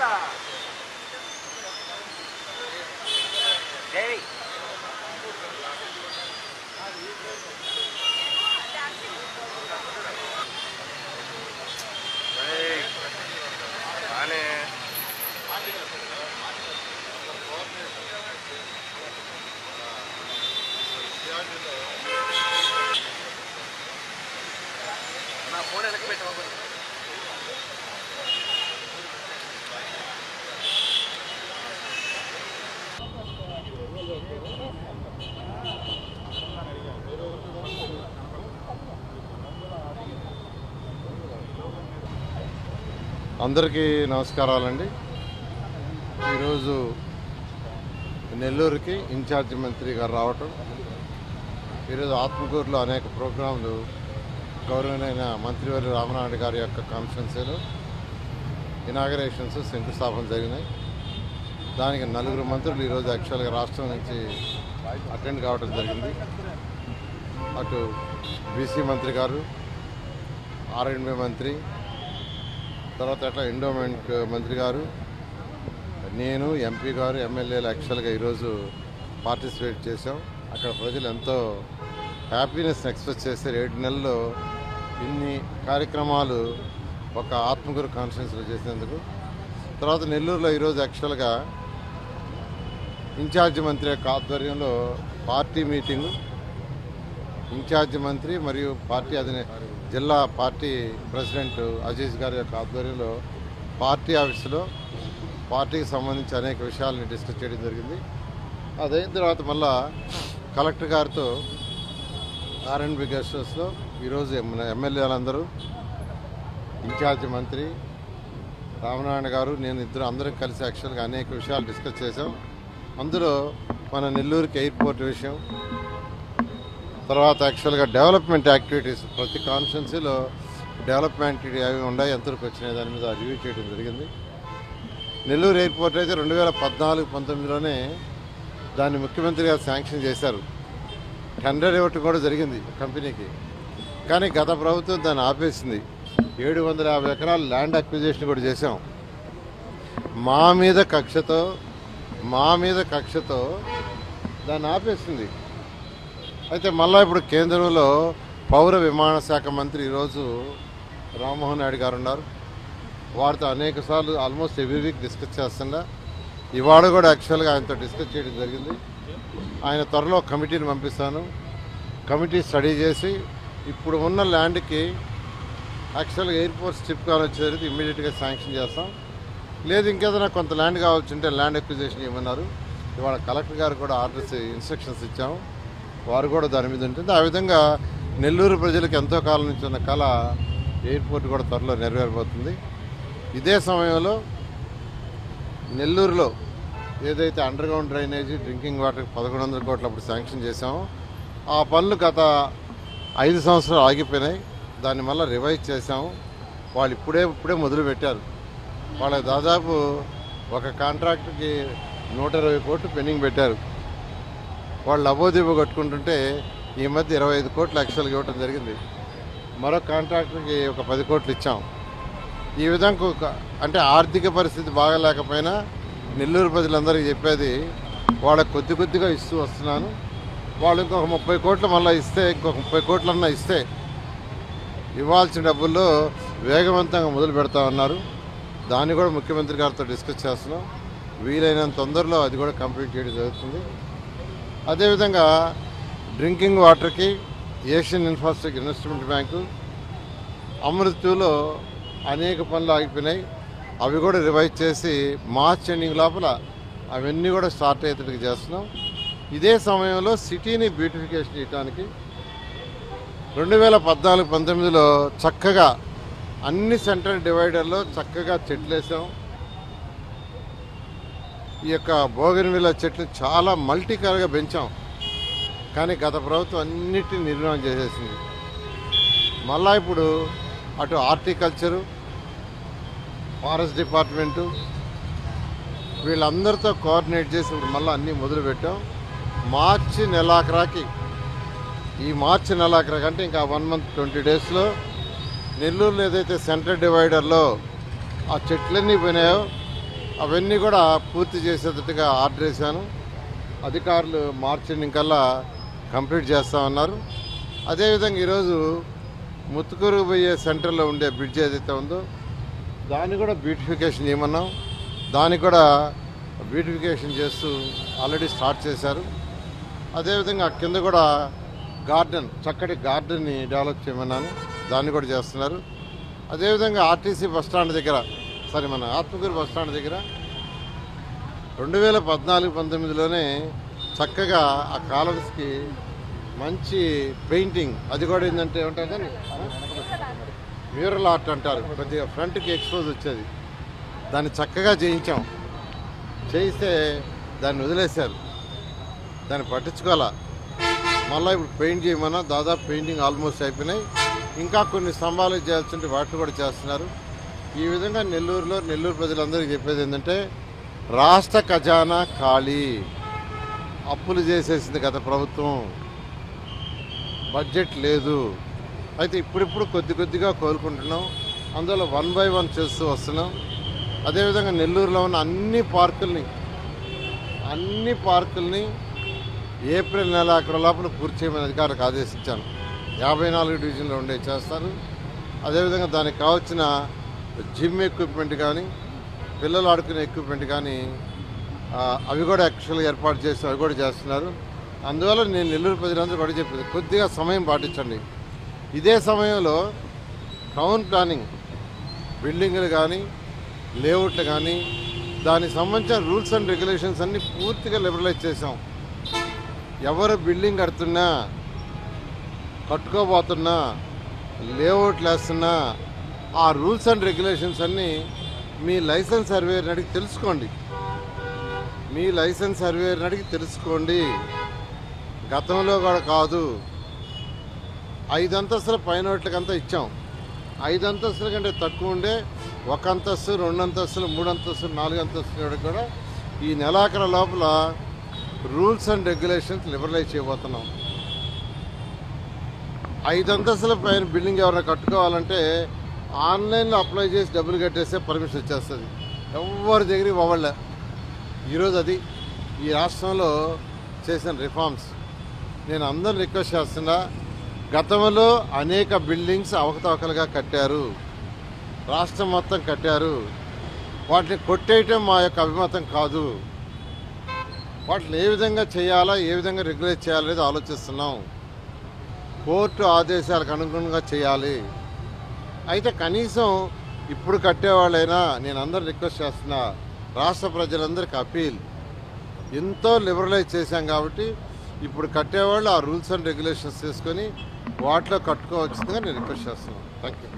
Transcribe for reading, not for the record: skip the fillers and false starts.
నా ఫోన్ వెనక్కి పెట్టు. అందరికీ నమస్కారాలండి. ఈరోజు నెల్లూరుకి ఇన్ఛార్జి మంత్రి గారు రావటం, ఈరోజు ఆత్మకూరులో అనేక ప్రోగ్రాంలు గౌరవనీయ మంత్రివర్యులు రామనాయుడు గారి యొక్క కాన్ఫరెన్సీలో ఇనాగరేషన్స్ శంకుస్థాపన జరిగినాయి. దానికి 4 మంత్రులు ఈరోజు యాక్చువల్గా రాష్ట్రం నుంచి అటెండ్ కావడం జరిగింది. అటు బీసీ మంత్రి గారు, ఆర్ఎండ్బి మంత్రి, తర్వాత అట్లా ఎండోమెంట్ మంత్రి గారు, నేను, ఎంపీ గారు, ఎమ్మెల్యేలు యాక్చువల్గా ఈరోజు పార్టిసిపేట్ చేశాం. అక్కడ ప్రజలు ఎంతో హ్యాపీనెస్ ఎక్స్ప్రెస్ చేశారు. 7 నెలల్లో ఇన్ని కార్యక్రమాలు ఒక ఆత్మకూరు కాన్ఫరెన్స్లో చేసినందుకు. తర్వాత నెల్లూరులో ఈరోజు యాక్చువల్గా ఇన్ఛార్జి మంత్రి యొక్క ఆధ్వర్యంలో పార్టీ మీటింగు, ఇన్ఛార్జి మంత్రి మరియు పార్టీ జిల్లా పార్టీ ప్రెసిడెంట్ అజీజ్ గారి యొక్క ఆధ్వర్యంలో పార్టీ ఆఫీసులో పార్టీకి సంబంధించి అనేక విషయాలని డిస్కస్ చేయడం జరిగింది. అదైన తర్వాత మళ్ళా కలెక్టర్ గారితో ఆర్ఎండ్బి గెస్ట్ హౌస్లో ఈరోజు ఎమ్మెల్యేలందరూ, ఇన్ఛార్జి మంత్రి రామనారాయణ గారు, నేను అందరం కలిసి యాక్చువల్గా అనేక విషయాలు డిస్కస్ చేశాం. అందులో మన నెల్లూరుకి ఎయిర్పోర్ట్ విషయం, తర్వాత యాక్చువల్గా డెవలప్మెంట్ యాక్టివిటీస్, ప్రతి కాన్స్టిట్యున్సీలో డెవలప్మెంట్ అవి ఉన్నాయి, ఎంతవరకు వచ్చినాయి దాని మీద రివ్యూ చేయడం జరిగింది. నెల్లూరు ఎయిర్పోర్ట్ అయితే 2014-19లోనే దాన్ని ముఖ్యమంత్రి గారు శాంక్షన్ చేశారు. టెండర్ ఇవ్వటం కూడా జరిగింది కంపెనీకి. కానీ గత ప్రభుత్వం దాన్ని ఆపేసింది. 750 ఎకరాల ల్యాండ్ అక్విజిషన్ కూడా చేశాం. మా మీద కక్షతో దాన్ని ఆపేసింది. అయితే మళ్ళీ ఇప్పుడు కేంద్రంలో పౌర విమానశాఖ మంత్రి ఈరోజు రామ్మోహన్ నాయుడు గారు ఉన్నారు. వారితో అనేక సార్లు ఆల్మోస్ట్ ఎవ్రీ వీక్ డిస్కస్ చేస్తున్నా. ఇవాళ కూడా యాక్చువల్గా ఆయనతో డిస్కస్ చేయడం జరిగింది. ఆయన త్వరలో కమిటీని పంపిస్తాను. కమిటీ స్టడీ చేసి ఇప్పుడు ఉన్న ల్యాండ్కి యాక్చువల్గా ఎయిర్పోర్ట్ స్ట్రిప్ కావాల్సి జరిగితే ఇమ్మీడియట్గా శాంక్షన్ చేస్తాం. లేదు ఇంకేదైనా కొంత ల్యాండ్ కావాల్సింటే ల్యాండ్ అక్విజిషన్ ఇవ్వమన్నారు. ఇవాళ కలెక్టర్ గారు కూడా ఇన్స్ట్రక్షన్స్ ఇచ్చాము. వారు కూడా దాని మీద ఉంటుంది. ఆ విధంగా నెల్లూరు ప్రజలకు ఎంతో కాలం నుంచి ఉన్న కళ ఎయిర్పోర్ట్ కూడా త్వరలో నెరవేరబోతుంది. ఇదే సమయంలో నెల్లూరులో ఏదైతే అండర్గ్రౌండ్ డ్రైనేజీ, డ్రింకింగ్ వాటర్కి 1100 కోట్లు అప్పుడు శాంక్షన్ చేశామో ఆ పనులు గత 5 సంవత్సరాలు ఆగిపోయినాయి. దాన్ని మళ్ళీ రివైజ్ చేశాము. వాళ్ళు ఇప్పుడే మొదలు పెట్టారు. వాళ్ళకి దాదాపు ఒక కాంట్రాక్ట్కి 120 కోట్లు పెండింగ్ పెట్టారు. వాళ్ళు లబోదిబో కట్టుకుంటుంటే ఈ మధ్య 25 కోట్లు యాక్చువల్గా ఇవ్వటం జరిగింది. మరో కాంట్రాక్టర్కి ఒక 10 కోట్లు ఇచ్చాం. ఈ విధంగా అంటే ఆర్థిక పరిస్థితి బాగాలేకపోయినా నెల్లూరు ప్రజలందరికీ చెప్పేది వాళ్ళకి కొద్దిగా ఇస్తూ వస్తున్నాను. వాళ్ళు ఇంకొక 30 కోట్లు మళ్ళీ ఇస్తే, ఇంకొక 30 కోట్లన్నా ఇస్తే ఇవ్వాల్సిన డబ్బుల్లో వేగవంతంగా మొదలు పెడతా ఉన్నారు. దాన్ని కూడా ముఖ్యమంత్రి గారితో డిస్కస్ చేస్తున్నాం. వీలైనంత తొందరలో అది కూడా కంప్లీట్ చేయడం జరుగుతుంది. అదేవిధంగా డ్రింకింగ్ వాటర్కి Asian infrastructure investment bank, Amrit 2లో అనేక పనులు ఆగిపోయినాయి. అవి కూడా రివైజ్ చేసి మార్చ్ ఎండింగ్ లోపల అవన్నీ కూడా స్టార్ట్ అయ్యేటట్టుగా చేస్తున్నాం. ఇదే సమయంలో సిటీని బ్యూటిఫికేషన్ చేయడానికి 2014-19లో చక్కగా అన్ని సెంట్రల్ డివైడర్లో చక్కగా చెట్లు వేసాం. ఈ యొక్క బోగన్విల్లా చెట్లు చాలా మల్టీ కలర్గా పెంచాం. కానీ గత ప్రభుత్వం అన్నిటిని నిర్మాణం చేసేసింది. మళ్ళా ఇప్పుడు అటు హార్టికల్చరు, ఫారెస్ట్ డిపార్ట్మెంటు వీళ్ళందరితో కోఆర్డినేట్ చేసి ఇప్పుడు మళ్ళీ అన్నీ మొదలుపెట్టాం. మార్చి నెలాఖరాకి అంటే ఇంకా 1 month 20 daysలో నెల్లూరులో ఏదైతే సెంట్రల్ డివైడర్లో ఆ చెట్లన్నీ పోయినాయో అవన్నీ కూడా పూర్తి చేసేటట్టుగా ఆర్డర్ వేశాను. అధికారులు మార్చి ఎండింగ్కల్లా కంప్లీట్ చేస్తామన్నారు. అదేవిధంగా ఈరోజు ముత్తుకూరు పోయే సెంటర్లో ఉండే బ్రిడ్జ్ ఏదైతే ఉందో దాన్ని కూడా బ్యూటిఫికేషన్ చేయమన్నాం. దాన్ని కూడా బ్యూటిఫికేషన్ చేస్తూ ఆల్రెడీ స్టార్ట్ చేశారు. అదేవిధంగా కింద కూడా గార్డెన్, చక్కటి గార్డెన్ని డెవలప్ చేయమన్నాను, దాన్ని కూడా చేస్తున్నారు. అదేవిధంగా ఆర్టీసీ బస్టాండ్ దగ్గర, మన ఆత్మకూరు బస్టాండ్ దగ్గర 2014-19లోనే చక్కగా ఆ కాలమ్స్కి మంచి పెయింటింగ్, అది కూడా ఏంటంటే ఏమంటారు మ్యూరల్ ఆర్ట్ అంటారు, కొద్దిగా ఫ్రంట్కి ఎక్స్పోజ్ వచ్చేది, దాన్ని చక్కగా చేయించాం. చేయిస్తే దాన్ని వదిలేశారు, దాన్ని పట్టించుకోవాలా. మళ్ళీ ఇప్పుడు పెయింట్ చేయమన్నా దాదాపు పెయింటింగ్ ఆల్మోస్ట్ అయిపోయినాయి. ఇంకా కొన్ని స్తంభాలు చేయాల్సి వాటిని కూడా చేస్తున్నారు. ఈ విధంగా నెల్లూరు ప్రజలందరికీ చెప్పేది ఏంటంటే రాష్ట్ర ఖజానా ఖాళీ, అప్పులు చేసేసింది గత ప్రభుత్వం, బడ్జెట్ లేదు. అయితే ఇప్పుడిప్పుడు కొద్దిగా కోలుకుంటున్నాం. అందులో 1 by 1 చేస్తూ వస్తున్నాం. అదేవిధంగా నెల్లూరులో ఉన్న అన్ని పార్కుల్ని ఏప్రిల్ నెల అక్కడ లోపల పూర్తి చేయమని అధికారులకు ఆదేశించాను. 54 డివిజన్లో ఉండే చేస్తారు. అదేవిధంగా దానికి కావాల్సిన జిమ్ ఎక్విప్మెంట్ కానీ, పిల్లలు ఆడుకునే ఎక్విప్మెంట్ కానీ అవి కూడా యాక్చువల్గా ఏర్పాటు చేసి అవి కూడా చేస్తున్నారు. అందువల్ల నేను నెల్లూరు ప్రజలందరూ కూడా చెప్పేది కొద్దిగా సమయం పాటించండి. ఇదే సమయంలో టౌన్ ప్లానింగ్, బిల్డింగులు కానీ, లేఅవుట్లు కానీ, దానికి సంబంధించిన రూల్స్ అండ్ రెగ్యులేషన్స్ అన్నీ పూర్తిగా లిబరలైజ్ చేసాం. ఎవరు బిల్డింగ్ కట్టుకోబోతున్నా, లేఅవుట్లు వేస్తున్నా ఆ రూల్స్ అండ్ రెగ్యులేషన్స్ అన్నీ మీ లైసెన్స్ సర్వేయర్ని అడిగి తెలుసుకోండి. గతంలో కూడా కాదు, 5 అంతస్తుల పైనోట్లకంతా ఇచ్చాం. 5 అంతస్తుల కంటే తక్కువ ఉండే 1 అంతస్తు, 2 అంతస్తులు, 3 అంతస్తులు, 4 అంతస్తులు కూడా ఈ నెలాఖరు లోపల రూల్స్ అండ్ రెగ్యులేషన్స్ లిబరలైజ్ చేయబోతున్నాం. 5 అంతస్తుల పైన బిల్డింగ్ ఎవరైనా కట్టుకోవాలంటే ఆన్లైన్లో అప్లై చేసి డబ్బులు కట్టేస్తే పర్మిషన్ వచ్చేస్తుంది. ఎవరి దగ్గరికి పోవాళ్ళ. ఈరోజు అది ఈ రాష్ట్రంలో చేసిన రిఫార్మ్స్. నేను అందరిని రిక్వెస్ట్ చేస్తున్నా, గతంలో అనేక బిల్డింగ్స్ అవకతవకలుగా కట్టారు, రాష్ట్రం మొత్తం కట్టారు. వాటిని కొట్టేయటం మా యొక్క అభిమతం కాదు. వాటిని ఏ విధంగా చేయాలా, ఏ విధంగా రెగ్యులేట్ చేయాలనేది ఆలోచిస్తున్నాం. కోర్టు ఆదేశాలకు అనుగుణంగా చేయాలి. అయితే కనీసం ఇప్పుడు కట్టేవాళ్ళైనా నేను అందరూ రిక్వెస్ట్ చేస్తున్నా, రాష్ట్ర ప్రజలందరికీ అపీల్, ఎంతో లిబరలైజ్ చేశాం కాబట్టి ఇప్పుడు కట్టేవాళ్ళు ఆ రూల్స్ అండ్ రెగ్యులేషన్స్ తీసుకొని వాటిలో కట్టుకోవాల్సిందిగా నేను రిక్వెస్ట్ చేస్తున్నాను. Thank you.